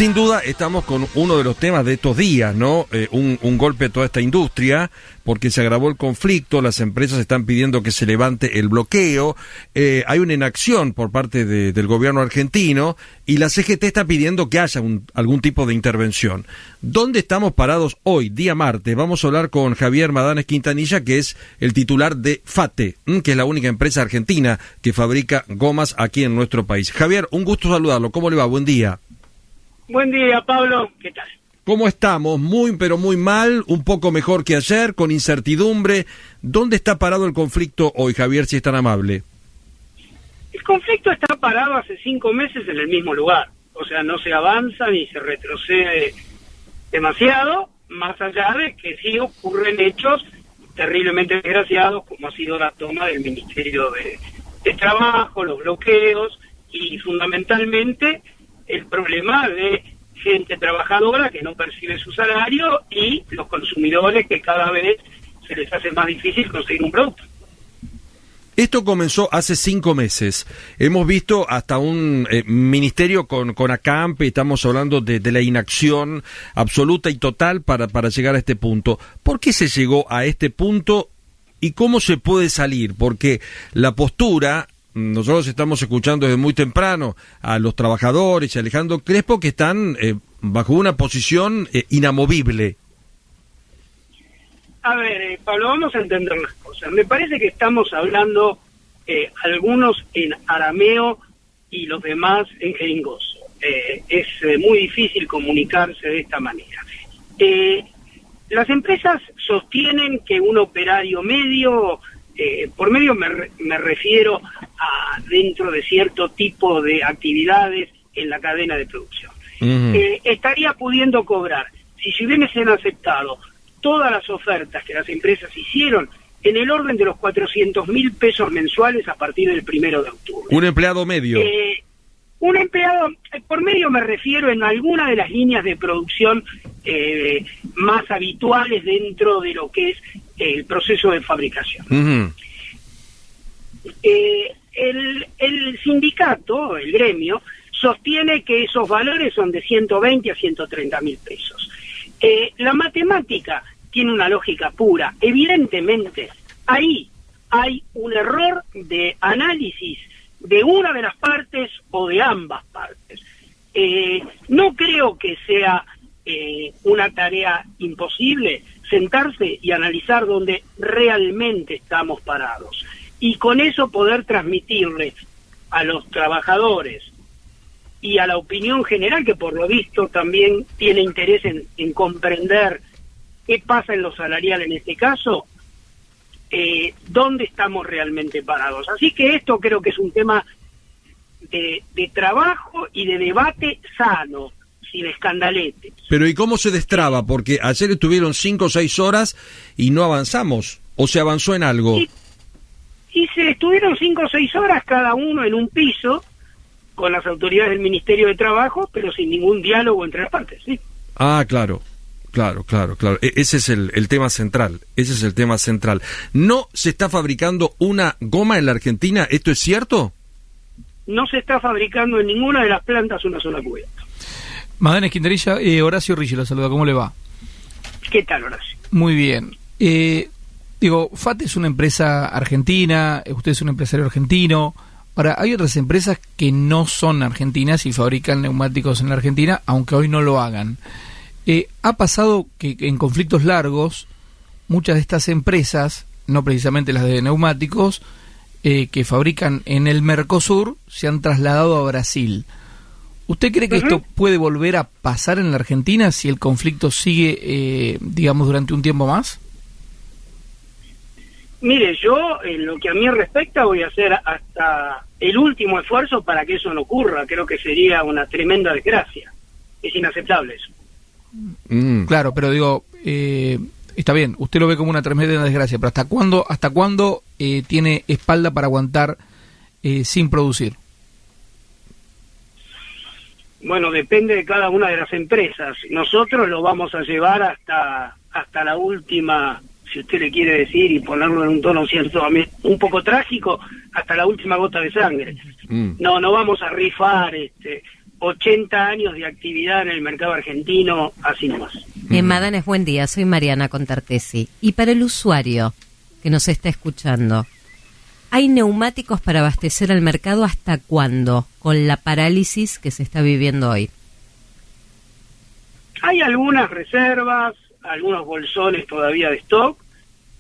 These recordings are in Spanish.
Sin duda estamos con uno de los temas de estos días, ¿no? Un golpe a toda esta industria, porque se agravó el conflicto, las empresas están pidiendo que se levante el bloqueo, hay una inacción por parte del gobierno argentino y la CGT está pidiendo que haya algún tipo de intervención. ¿Dónde estamos parados hoy, día martes? Vamos a hablar con Javier Madanes Quintanilla, que es el titular de FATE, que es la única empresa argentina que fabrica gomas aquí en nuestro país. Javier, un gusto saludarlo. ¿Cómo le va? Buen día. Buen día, Pablo. ¿Qué tal? ¿Cómo estamos? Muy, pero muy mal, un poco mejor que ayer, con incertidumbre. ¿Dónde está parado el conflicto hoy, Javier, si es tan amable? El conflicto está parado hace 5 meses en el mismo lugar. O sea, no se avanza ni se retrocede demasiado, más allá de que sí ocurren hechos terriblemente desgraciados, como ha sido la toma del Ministerio de Trabajo, los bloqueos y fundamentalmente el problema de gente trabajadora que no percibe su salario y los consumidores que cada vez se les hace más difícil conseguir un producto. Esto comenzó hace 5 meses. Hemos visto hasta un ministerio con acampe, estamos hablando de la inacción absoluta y total para llegar a este punto. ¿Por qué se llegó a este punto y cómo se puede salir? Porque la postura... Nosotros estamos escuchando desde muy temprano a los trabajadores y a Alejandro Crespo que están bajo una posición inamovible. A ver, Pablo, vamos a entender las cosas. Me parece que estamos hablando algunos en arameo y los demás en jeringoso. Es muy difícil comunicarse de esta manera. Las empresas sostienen que un operario medio... por medio me refiero a dentro de cierto tipo de actividades en la cadena de producción. Estaría pudiendo cobrar, si se hubiesen aceptado todas las ofertas que las empresas hicieron, en el orden de los 400.000 pesos mensuales a partir del 1 de octubre. ¿Un empleado medio? Un empleado, por medio me refiero en alguna de las líneas de producción más habituales dentro de lo que es el proceso de fabricación. El sindicato, el gremio, sostiene que esos valores son de 120 a 130.000 pesos. La matemática tiene una lógica pura. Evidentemente, ahí hay un error de análisis de una de las partes o de ambas partes. No creo que sea una tarea imposible sentarse y analizar dónde realmente estamos parados y con eso poder transmitirle a los trabajadores y a la opinión general, que por lo visto también tiene interés en comprender qué pasa en lo salarial en este caso, dónde estamos realmente parados. Así que esto creo que es un tema de trabajo y de debate sano, sin escandaletes. Pero ¿y cómo se destraba? Porque ayer estuvieron 5 o 6 horas y no avanzamos, ¿o se avanzó en algo? Y se estuvieron 5 o 6 horas cada uno en un piso con las autoridades del Ministerio de Trabajo, pero sin ningún diálogo entre las partes, ¿sí? Ah, claro. Ese es el tema central, ¿No se está fabricando una goma en la Argentina? ¿Esto es cierto? No se está fabricando en ninguna de las plantas una sola cubierta. Madanes Quintanilla, Horacio Rillo la saluda, ¿cómo le va? ¿Qué tal, Horacio? Muy bien. FATE es una empresa argentina, usted es un empresario argentino. Ahora, hay otras empresas que no son argentinas y fabrican neumáticos en la Argentina, aunque hoy no lo hagan. Ha pasado que en conflictos largos, muchas de estas empresas, no precisamente las de neumáticos, que fabrican en el Mercosur, se han trasladado a Brasil. ¿Usted cree que esto puede volver a pasar en la Argentina si el conflicto sigue, durante un tiempo más? Mire, yo, en lo que a mí respecta, voy a hacer hasta el último esfuerzo para que eso no ocurra. Creo que sería una tremenda desgracia. Es inaceptable eso. Claro, pero está bien, usted lo ve como una tremenda desgracia, pero ¿hasta cuándo tiene espalda para aguantar sin producir? Bueno, depende de cada una de las empresas. Nosotros lo vamos a llevar hasta la última, si usted le quiere decir, y ponerlo en un tono cierto, un poco trágico, hasta la última gota de sangre. No vamos a rifar 80 años de actividad en el mercado argentino, así nomás. Madanes, buen día, soy Mariana Contartesi. Y para el usuario que nos está escuchando, ¿hay neumáticos para abastecer al mercado hasta cuándo, con la parálisis que se está viviendo hoy? Hay algunas reservas, algunos bolsones todavía de stock,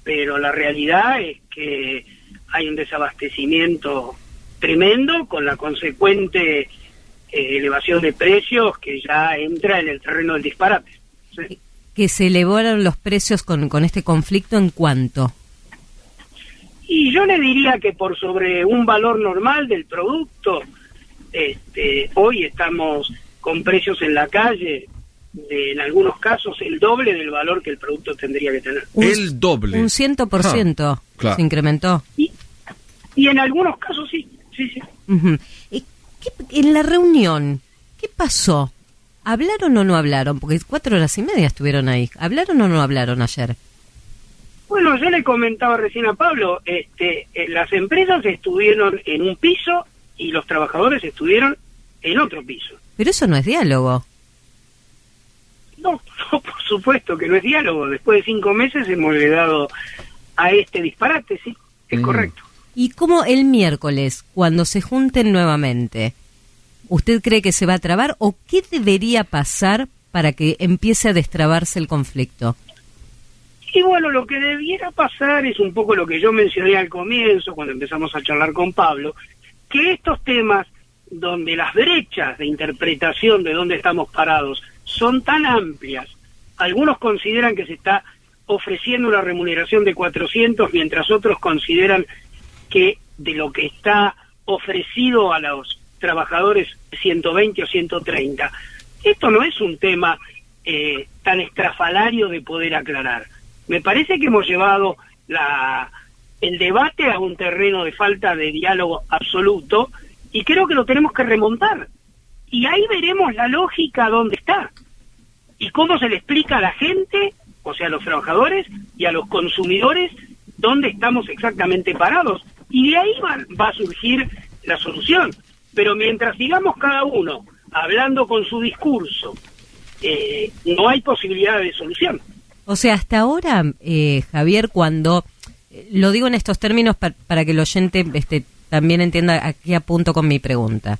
pero la realidad es que hay un desabastecimiento tremendo con la consecuente elevación de precios que ya entra en el terreno del disparate. ¿Sí? ¿Que se elevaron los precios con este conflicto en cuánto? Y yo le diría que por sobre un valor normal del producto, hoy estamos con precios en la calle en algunos casos el doble del valor que el producto tendría que tener. El doble. Un 100% claro. Se incrementó. Y en algunos casos sí. Uh-huh. En la reunión, ¿qué pasó? ¿Hablaron o no hablaron? Porque 4 horas y media estuvieron ahí. ¿Hablaron o no hablaron ayer? Bueno, yo le comentaba recién a Pablo, las empresas estuvieron en un piso y los trabajadores estuvieron en otro piso. Pero eso no es diálogo. No, por supuesto que no es diálogo. Después de 5 meses hemos llegado a este disparate, sí, es correcto. ¿Y cómo el miércoles, cuando se junten nuevamente, usted cree que se va a trabar o qué debería pasar para que empiece a destrabarse el conflicto? Y bueno, lo que debiera pasar es un poco lo que yo mencioné al comienzo, cuando empezamos a charlar con Pablo, que estos temas donde las brechas de interpretación de dónde estamos parados son tan amplias, algunos consideran que se está ofreciendo una remuneración de 400, mientras otros consideran que de lo que está ofrecido a los trabajadores 120 o 130. Esto no es un tema tan estrafalario de poder aclarar. Me parece que hemos llevado el debate a un terreno de falta de diálogo absoluto y creo que lo tenemos que remontar. Y ahí veremos la lógica dónde está y cómo se le explica a la gente, o sea, a los trabajadores y a los consumidores, dónde estamos exactamente parados. Y de ahí va a surgir la solución. Pero mientras sigamos cada uno hablando con su discurso, no hay posibilidad de solución. O sea, hasta ahora, Javier, cuando, lo digo en estos términos para que el oyente también entienda a qué apunto con mi pregunta,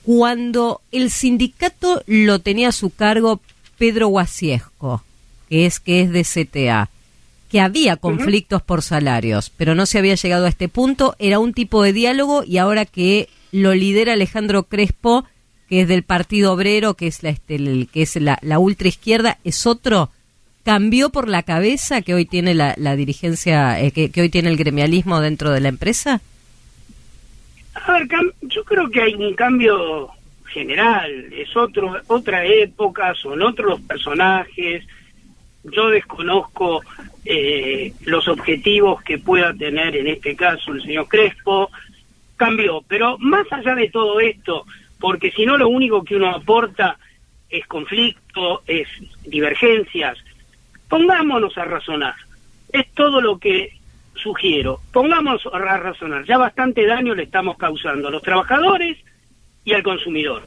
cuando el sindicato lo tenía a su cargo Pedro Guasiesco, que es de CTA, que había conflictos por salarios, pero no se había llegado a este punto, era un tipo de diálogo, y ahora que lo lidera Alejandro Crespo, que es del Partido Obrero, que es la ultraizquierda, es otro. ¿Cambió por la cabeza que hoy tiene la dirigencia, que hoy tiene el gremialismo dentro de la empresa? A ver, yo creo que hay un cambio general, es otra época, son otros personajes. Yo desconozco los objetivos que pueda tener en este caso el señor Crespo. Cambió, pero más allá de todo esto, porque si no lo único que uno aporta es conflicto, es divergencias. Pongámonos a razonar. Es todo lo que sugiero. Pongámonos a razonar. Ya bastante daño le estamos causando a los trabajadores y al consumidor.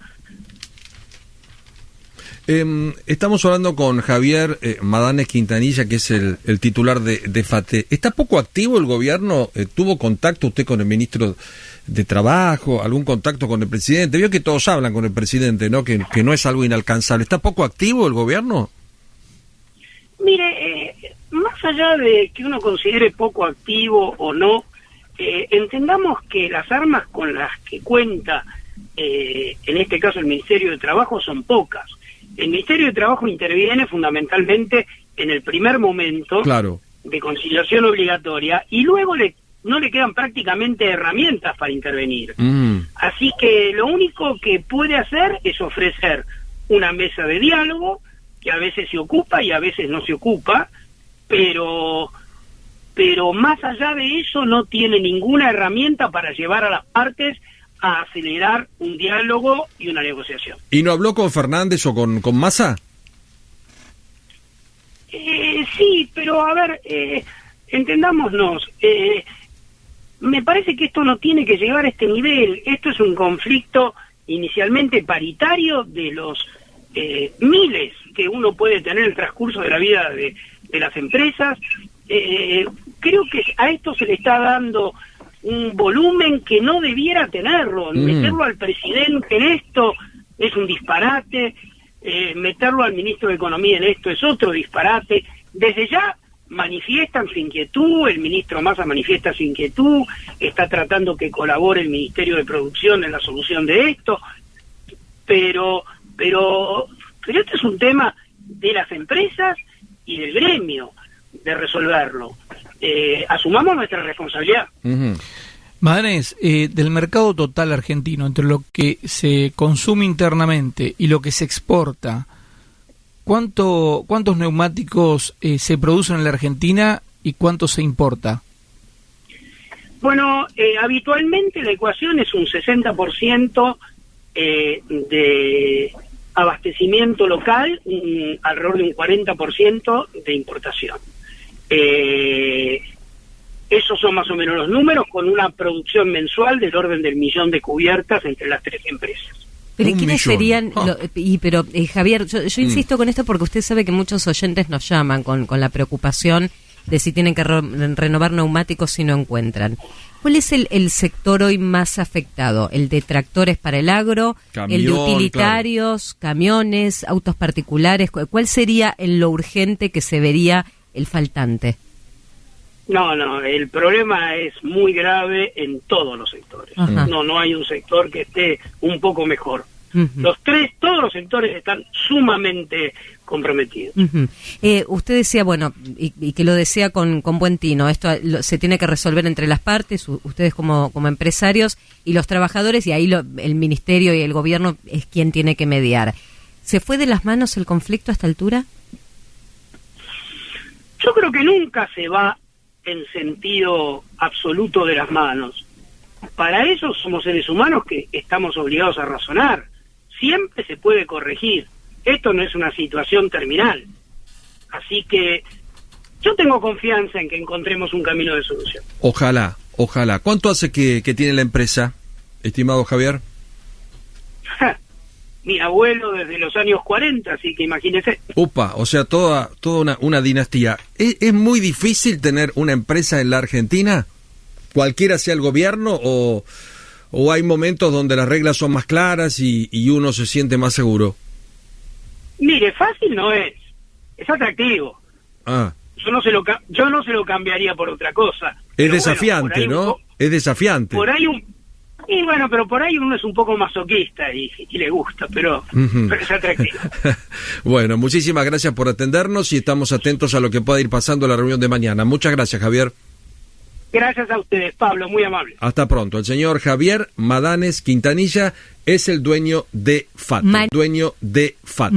Estamos hablando con Javier Madanes Quintanilla, que es el titular de FATE. ¿Está poco activo el gobierno? ¿Tuvo contacto usted con el ministro de Trabajo? ¿Algún contacto con el presidente? Vio que todos hablan con el presidente, ¿no? Que no es algo inalcanzable. ¿Está poco activo el gobierno? Mire, más allá de que uno considere poco activo o no, entendamos que las armas con las que cuenta, en este caso el Ministerio de Trabajo, son pocas. El Ministerio de Trabajo interviene fundamentalmente en el primer momento de conciliación obligatoria y luego no le quedan prácticamente herramientas para intervenir. Así que lo único que puede hacer es ofrecer una mesa de diálogo, que a veces se ocupa y a veces no se ocupa, pero más allá de eso no tiene ninguna herramienta para llevar a las partes a acelerar un diálogo y una negociación. ¿Y no habló con Fernández o con Massa? Sí, pero a ver, entendámonos, me parece que esto no tiene que llegar a este nivel. Esto es un conflicto inicialmente paritario de los miles que uno puede tener en el transcurso de la vida de las empresas. Creo que a esto se le está dando un volumen que no debiera tenerlo. Meterlo al presidente en esto es un disparate, meterlo al ministro de Economía en esto es otro disparate. Desde ya manifiestan su inquietud, el ministro Massa manifiesta su inquietud, está tratando que colabore el Ministerio de Producción en la solución de esto, pero este es un tema de las empresas y del gremio de resolverlo. Asumamos nuestra responsabilidad. Madanes, del mercado total argentino, entre lo que se consume internamente y lo que se exporta, ¿cuántos neumáticos se producen en la Argentina y cuánto se importa? Bueno, habitualmente la ecuación es un 60% de abastecimiento local, alrededor de un 40% de importación. Esos son más o menos los números, con una producción mensual del orden del 1.000.000 de cubiertas entre las tres empresas. ¿Pero quiénes serían? Javier, yo insisto con esto porque usted sabe que muchos oyentes nos llaman con la preocupación de si tienen que renovar neumáticos si no encuentran. ¿Cuál es el sector hoy más afectado? ¿El de tractores para el agro? ¿El de utilitarios, camiones, autos particulares? ¿Cuál sería lo urgente que se vería el faltante? No, el problema es muy grave en todos los sectores. Ajá. No hay un sector que esté un poco mejor. Todos los sectores están sumamente comprometidos. Usted decía, bueno, y que lo decía con buen tino, esto se tiene que resolver entre las partes, ustedes como empresarios y los trabajadores, y ahí el ministerio y el gobierno es quien tiene que mediar. ¿Se fue de las manos el conflicto a esta altura? Yo creo que nunca se va en sentido absoluto de las manos. Para eso somos seres humanos que estamos obligados a razonar. Siempre se puede corregir. Esto no es una situación terminal. Así que yo tengo confianza en que encontremos un camino de solución. Ojalá. ¿Cuánto hace que tiene la empresa, estimado Javier? Mi abuelo desde los años 40, así que imagínese. Upa, o sea, toda una dinastía. ¿Es muy difícil tener una empresa en la Argentina? ¿Cualquiera sea el gobierno o hay momentos donde las reglas son más claras y uno se siente más seguro? Mire, fácil no es atractivo. Yo no se lo cambiaría por otra cosa. Es desafiante, ¿no? Es desafiante. Por ahí pero por ahí uno es un poco masoquista y le gusta, pero es atractivo. Bueno, muchísimas gracias por atendernos y estamos atentos a lo que pueda ir pasando en la reunión de mañana. Muchas gracias, Javier. Gracias a ustedes, Pablo, muy amable. Hasta pronto. El señor Javier Madanes Quintanilla es el dueño de FAT. Dueño de FAT.